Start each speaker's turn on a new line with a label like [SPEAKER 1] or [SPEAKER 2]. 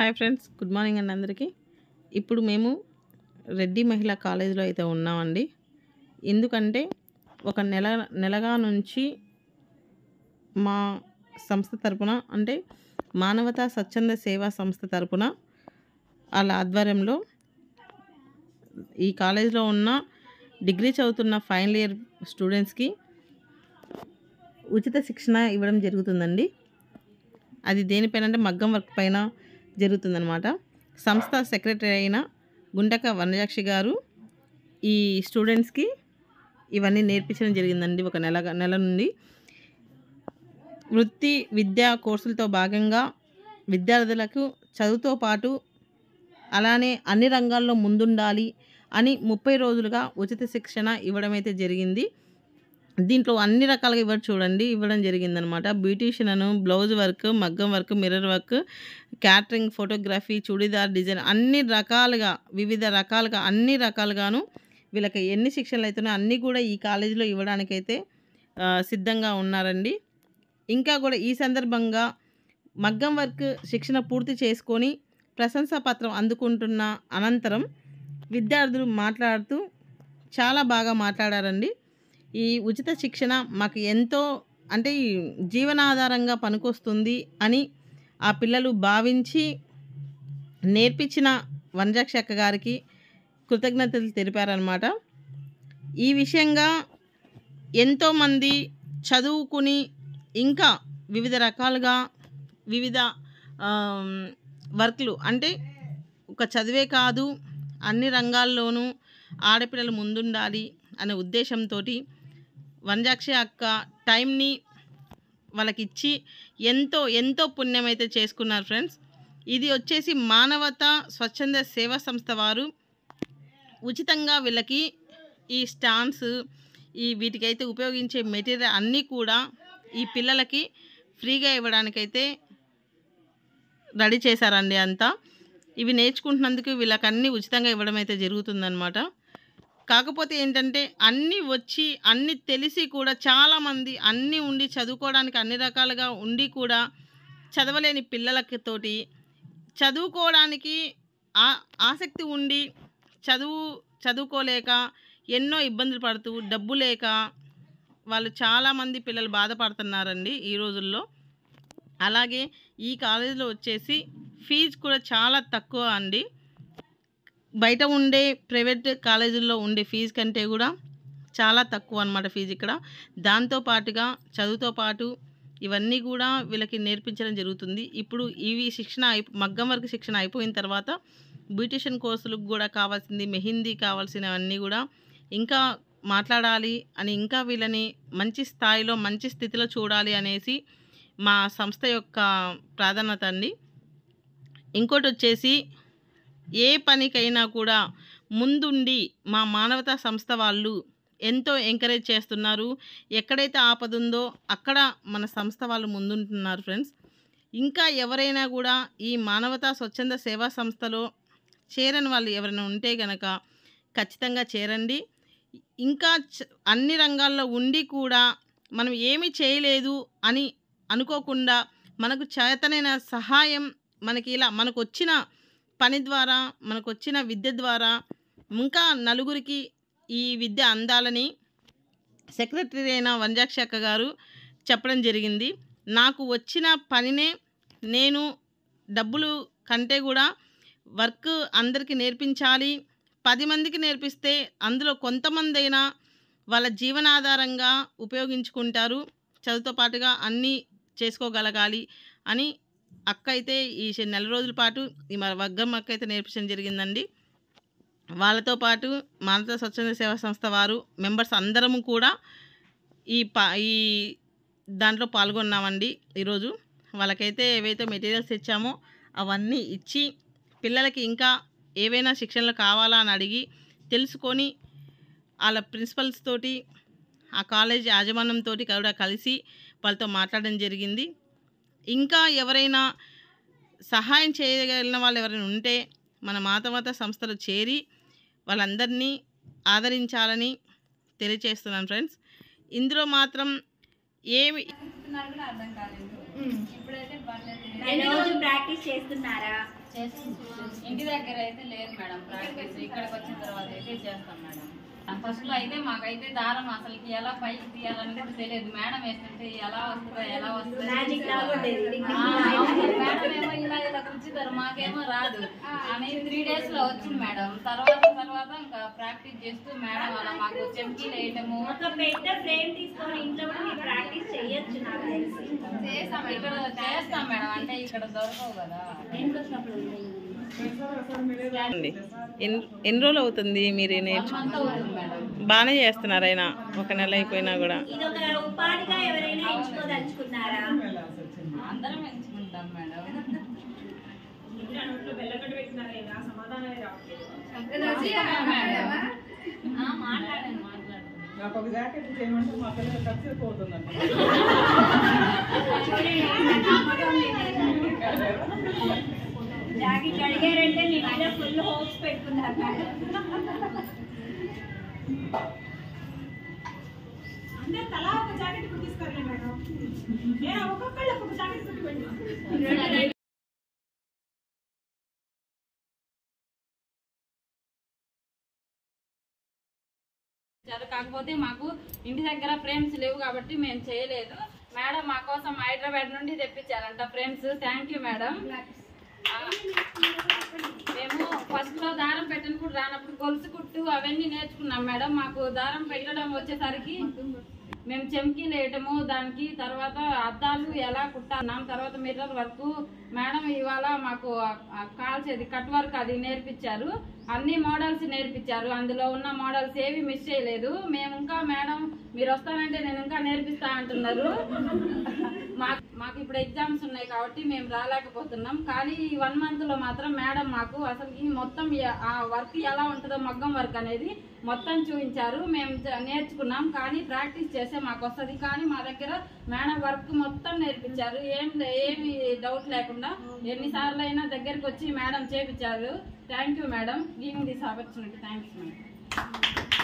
[SPEAKER 1] Hi friends, good morning అండి అందరికీ. ఇప్పుడు మేము రెడ్డి మహిళా కాలేజీలో అయితే ఉన్నామండి. ఎందుకంటే ఒక నెలగా నుంచి మా సంస్థ తరపున, అంటే మానవతా స్వచ్ఛంద సేవా సంస్థ తరపున వాళ్ళ ఆధ్వర్యంలో ఈ కాలేజీలో ఉన్న డిగ్రీ చదువుతున్న ఫైనల్ ఇయర్ స్టూడెంట్స్కి ఉచిత శిక్షణ ఇవ్వడం జరుగుతుందండి. అది దేనిపైన అంటే మగ్గం వర్క్ పైన జరుగుతుందన్నమాట. సంస్థ సెక్రటరీ అయిన గుంటక వనజాక్షి గారు ఈ స్టూడెంట్స్కి ఇవన్నీ నేర్పించడం జరిగిందండి. ఒక నెల నుండి వృత్తి విద్యా కోర్సులతో భాగంగా విద్యార్థులకు చదువుతో పాటు అలానే అన్ని రంగాల్లో ముందుండాలి అని 30 రోజులుగా ఉచిత శిక్షణ ఇవ్వడం అయితే జరిగింది. దీంట్లో అన్ని రకాలుగా ఇవ్వడం జరిగిందనమాట. బ్యూటీషియన్, బ్లౌజ్ వర్క్, మగ్గం work, mirror work, catering, photography, churidar design, అన్ని రకాలుగా వివిధ రకాలుగా అన్ని రకాలుగాను వీళ్ళకి ఎన్ని శిక్షణలు అవుతున్నాయో అన్నీ కూడా ఈ కాలేజీలో ఇవ్వడానికైతే సిద్ధంగా ఉన్నారండి. ఇంకా కూడా ఈ సందర్భంగా మగ్గం వర్క్ శిక్షణ పూర్తి చేసుకొని ప్రశంసా పత్రం అందుకుంటున్న అనంతరం విద్యార్థులు మాట్లాడుతూ చాలా బాగా మాట్లాడారండి. ఈ ఉచిత శిక్షణ మాకు ఎంతో అంటే జీవనాధారంగా పనికొస్తుంది అని ఆ పిల్లలు భావించి నేర్పించిన వనజాక్షి అక్క గారికి కృతజ్ఞతలు తెలిపారనమాట. ఈ విషయంగా ఎంతోమంది చదువుకుని ఇంకా వివిధ రకాలుగా వివిధ వర్క్లు, అంటే ఒక చదివే కాదు అన్ని రంగాల్లోనూ ఆడపిల్లలు ముందుండాలి అనే ఉద్దేశంతో వనజాక్షి అక్క టైంని వాళ్ళకిచ్చి ఎంతో ఎంతో పుణ్యం అయితే చేసుకున్నారు ఫ్రెండ్స్. ఇది వచ్చేసి మానవతా స్వచ్ఛంద సేవా సంస్థ వారు ఉచితంగా వీళ్ళకి ఈ స్టాండ్స్ వీటికైతే ఉపయోగించే మెటీరియల్ అన్నీ కూడా ఈ పిల్లలకి ఫ్రీగా ఇవ్వడానికైతే రెడీ చేశారండి అంతా. ఇవి నేర్చుకుంటున్నందుకు వీళ్ళకన్నీ ఉచితంగా ఇవ్వడం అయితే జరుగుతుందన్నమాట. కాకపోతే ఏంటంటే అన్నీ వచ్చి అన్నీ తెలిసి కూడా చాలామంది అన్నీ ఉండి చదువుకోవడానికి అన్ని రకాలుగా ఉండి కూడా చదవలేని పిల్లలతోటి చదువుకోవడానికి ఆసక్తి ఉండి చదువుకోలేక ఎన్నో ఇబ్బందులు పడుతూ డబ్బు లేక వాళ్ళు చాలామంది పిల్లలు బాధపడుతున్నారండి ఈ రోజుల్లో. అలాగే ఈ కాలేజీలో వచ్చేసి ఫీజు కూడా చాలా తక్కువ అండి. బయట ఉండే ప్రైవేట్ కాలేజీల్లో ఉండే ఫీజు కంటే కూడా చాలా తక్కువ అన్నమాట ఫీజు ఇక్కడ. దాంతోపాటుగా చదువుతో పాటు ఇవన్నీ కూడా వీళ్ళకి నేర్పించడం జరుగుతుంది. ఇప్పుడు ఇవి మగ్గం వర్క్ శిక్షణ అయిపోయిన తర్వాత బ్యూటీషియన్ కోర్సులకు కూడా కావాల్సింది, మెహందీ కావాల్సినవన్నీ కూడా ఇంకా మాట్లాడాలి అని, ఇంకా వీళ్ళని మంచి స్థాయిలో మంచి స్థితిలో చూడాలి అనేసి మా సంస్థ యొక్క ప్రాధాన్యత అండి. ఇంకోటి వచ్చేసి ఏ పనికైనా కూడా ముందుండి మా మానవతా సంస్థ వాళ్ళు ఎంతో ఎంకరేజ్ చేస్తున్నారు. ఎక్కడైతే ఆపద ఉందో అక్కడ మన సంస్థ వాళ్ళు ముందుంటున్నారు ఫ్రెండ్స్. ఇంకా ఎవరైనా కూడా ఈ మానవతా స్వచ్ఛంద సేవా సంస్థలో చేరని వాళ్ళు ఎవరైనా ఉంటే కనుక ఖచ్చితంగా చేరండి. ఇంకా అన్ని రంగాల్లో ఉండి కూడా మనం ఏమీ చేయలేదు అని అనుకోకుండా మనకు చేతనైన సహాయం మనకి ఇలా మనకు వచ్చిన పని ద్వారా, మనకు వచ్చిన విద్య ద్వారా ఇంకా నలుగురికి ఈ విద్య అందాలని సెక్రటరీ అయిన వనజాక్షి అక్క గారు చెప్పడం జరిగింది. నాకు వచ్చిన పనినే నేను డబ్బులు కంటే కూడా వర్క్ అందరికీ నేర్పించాలి, 10 మందికి నేర్పిస్తే అందులో కొంతమంది అయినా వాళ్ళ జీవనాధారంగా ఉపయోగించుకుంటారు, చదువుతో పాటుగా అన్నీ చేసుకోగలగాలి అని అక్క అయితే ఈ నెల రోజుల పాటు ఈ మగ్గం అక్క అయితే నేర్పించడం జరిగిందండి. వాళ్ళతో పాటు మానవతా స్వచ్ఛంద సేవా సంస్థ వారు మెంబర్స్ అందరము కూడా ఈ దాంట్లో పాల్గొన్నామండి. ఈరోజు వాళ్ళకైతే ఏవైతే మెటీరియల్స్ ఇచ్చామో అవన్నీ ఇచ్చి పిల్లలకి ఇంకా ఏవైనా శిక్షణలు కావాలా అని అడిగి తెలుసుకొని వాళ్ళ ప్రిన్సిపల్స్ తోటి ఆ కాలేజ్ యాజమాన్యంతో కూడా కలిసి వాళ్ళతో మాట్లాడడం జరిగింది. ఇంకా ఎవరైనా సహాయం చేయగలిగిన వాళ్ళు ఎవరైనా ఉంటే మన మానవతా సంస్థలో చేరి వాళ్ళందరినీ ఆదరించాలని తెలియచేస్తున్నాను ఫ్రెండ్స్. ఇందులో మాత్రం ఏమి
[SPEAKER 2] రోజు ప్రాక్టీస్ చేస్తున్నారా?
[SPEAKER 3] ఇంటి దగ్గర అయితే లేదు మేడం ప్రాక్టీస్, ఇక్కడికి వచ్చిన తర్వాత అయితే చేస్తాం మేడం. ఫస్ట్ లో అయితే మాకైతే దారం అసలుకి ఎలా పైకి తీయాలనేది తెలియదు. మేడం వేస్తుంటే ఎలా వస్తుందో మేడం ఏమో ఇలా ఇలా కూర్చుతారు, మాకేమో రాదు అని 3 days లో వచ్చింది మేడం. తర్వాత ఇంకా ప్రాక్టీస్ చేస్తూ మేడం అలా మాకు చెంకీలు వేయటము,
[SPEAKER 2] పెద్ద ఫ్రేమ్ తీసుకొని ఇంట్లో కూడా ప్రాక్టీస్ చేయొచ్చు. నాకు తెలిసి
[SPEAKER 3] ఇక్కడ చేస్తాం మేడం, అంటే ఇక్కడ దొరకవు కదా.
[SPEAKER 1] ఎన్ని రోజులు అవుతుంది మీరు బాగానే చేస్తున్నారు? అయినా 1 నెల అయిపోయినా కూడా
[SPEAKER 3] అందరం ఎంచుకుంటాం మేడం.
[SPEAKER 4] నాకు ఒక జాకెట్ చేయమంటే మా పిల్లలు ఖర్చు పోతుందండి.
[SPEAKER 2] జాకెట్ అడిగారంటే మీ మీద ఫుల్ హోప్స్ పెట్టుకున్నారు మేడం.
[SPEAKER 5] అందరు తలా ఒక జాకెట్ కుట్టిస్తారులే మేడం. నేను ఒక్కొక్కళ్ళకి ఒక జాకెట్ కుట్టి పెట్టాను.
[SPEAKER 3] కాకపోతే మాకు ఇంటి దగ్గర ఫ్రేమ్స్ లేవు కాబట్టి మేము చేయలేదు. మేడం మా కోసం హైదరాబాద్ నుండి తెప్పించారంట ఫ్రేమ్స్. Thank you madam. మేము ఫస్ట్ లో దారం పెట్టని కూడా రానప్పుడు గొలుసు కుట్టు అవన్నీ నేర్చుకున్నాం మేడం. మాకు దారం పెట్టడం వచ్చేసరికి మేము చెంకీలు వేయటము, దానికి తర్వాత అద్దాలు ఎలా కుట్టాన్నాం, తర్వాత మిర్రర్ వర్క్. మేడం ఇవాళ మాకు కాల్చేది కట్ వర్క్ అది నేర్పించారు, అన్ని మోడల్స్ నేర్పించారు. అందులో ఉన్న మోడల్స్ ఏవి మిస్ చేయలేదు. మేము ఇంకా మేడం మీరు వస్తానంటే నేను ఇంకా నేర్పిస్తా అంటున్నారు. మాకు ఇప్పుడు ఎగ్జామ్స్ ఉన్నాయి కాబట్టి మేము రాలేకపోతున్నాం. కానీ ఈ 1 month లో మాత్రం మేడం మాకు అసలు మొత్తం ఆ వర్క్ ఎలా ఉంటుందో మగ్గం వర్క్ అనేది మొత్తం చూపించారు. మేము నేర్చుకున్నాం, కానీ ప్రాక్టీస్ చేస్తే మాకు వస్తుంది. కానీ మా దగ్గర మేడం వర్క్ మొత్తం నేర్పించారు, ఏమి డౌట్ లేకుండా. ఎన్నిసార్లు అయినా దగ్గరికి వచ్చి మేడం చేపించారు. Thank you madam, giving this opportunity. Thanks madam.